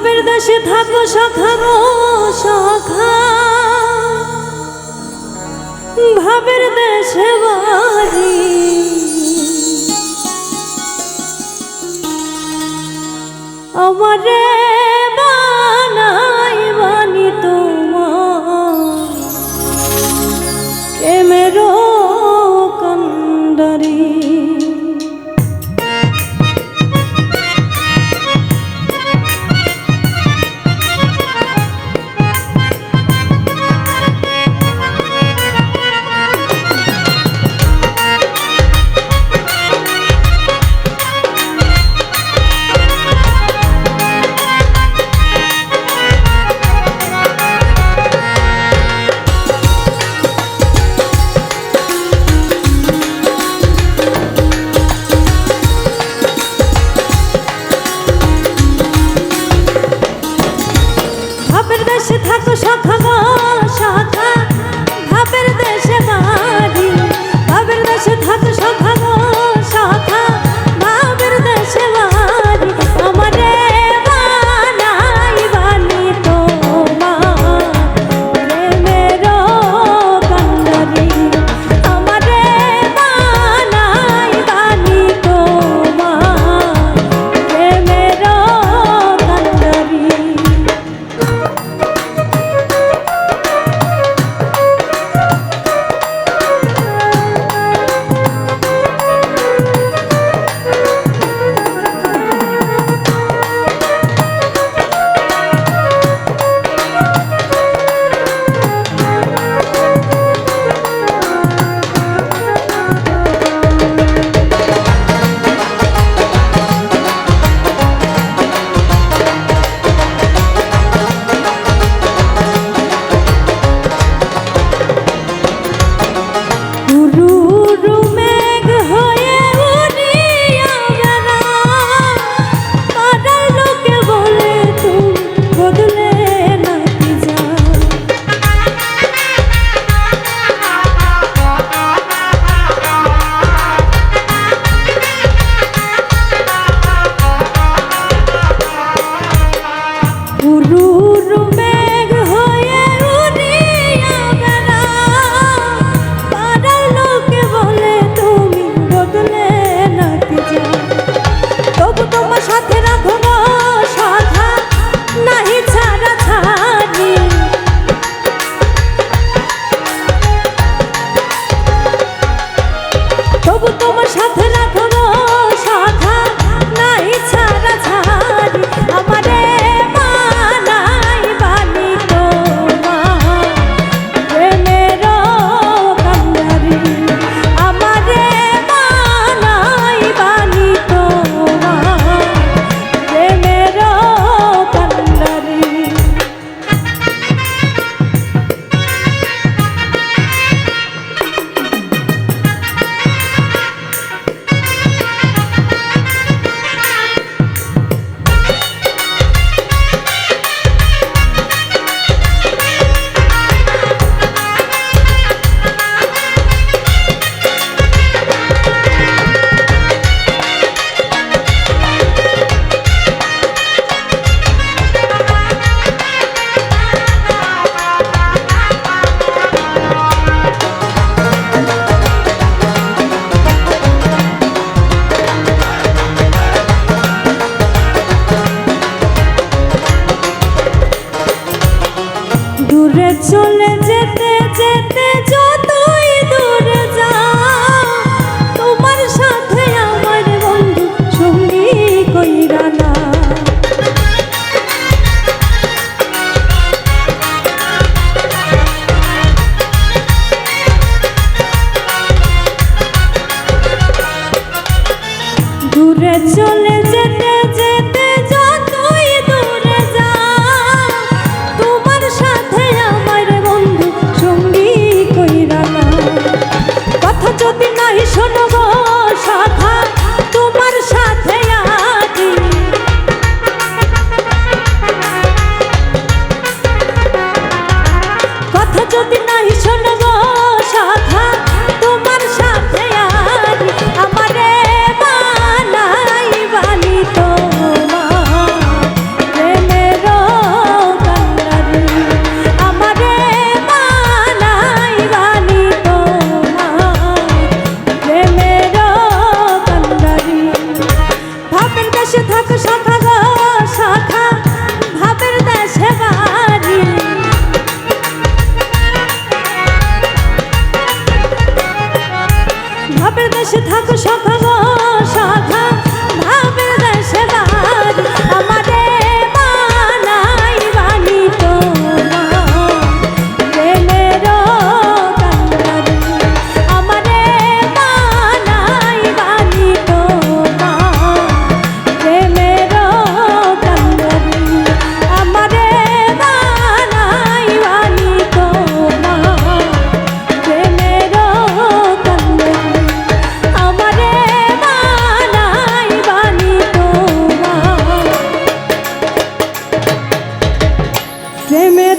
ভাবের দেশে থাকো সখা গো সখা, ভাবের দেশে বাড়ি আমারে বানাই বানি তোমার প্রেমেরও কান্ডারি। ভাবের দেশে থাকো সখা গো সখা, ভাবের দেশে বাড়ি ভাবের দেশে থাকো সখা গো সখা, ভাবের দেশে বাড়ি আমারে বানাই বানি তোমার প্রেমেরও কান্ডারি। আমারে বানাই বানি তোমার প্রেমেরও কান্ডারি। তোমার সাথে রাখো সাধা নাই ছাড়া ছাড়ি আমারে বানাই বানি তোমার প্রেমেরও কান্ডারি। আমারে বানাই বানি তোমার প্রেমেরও থাক সখা গো সখা ভাবের দেশে বাড়ি ভাবের দেশে থাক সখা গো সখা ভাবের দেশে বাড়ি আমারে বানাই বানি তোমার প্রেমের কান্ডারি আমারে বানাই বানি তোমার প্রেমের কান্ডারি আমারে বানাই বানি তোমার প্রেমের কান্ডারি আমারে বানাই বানি তোমার প্রেমের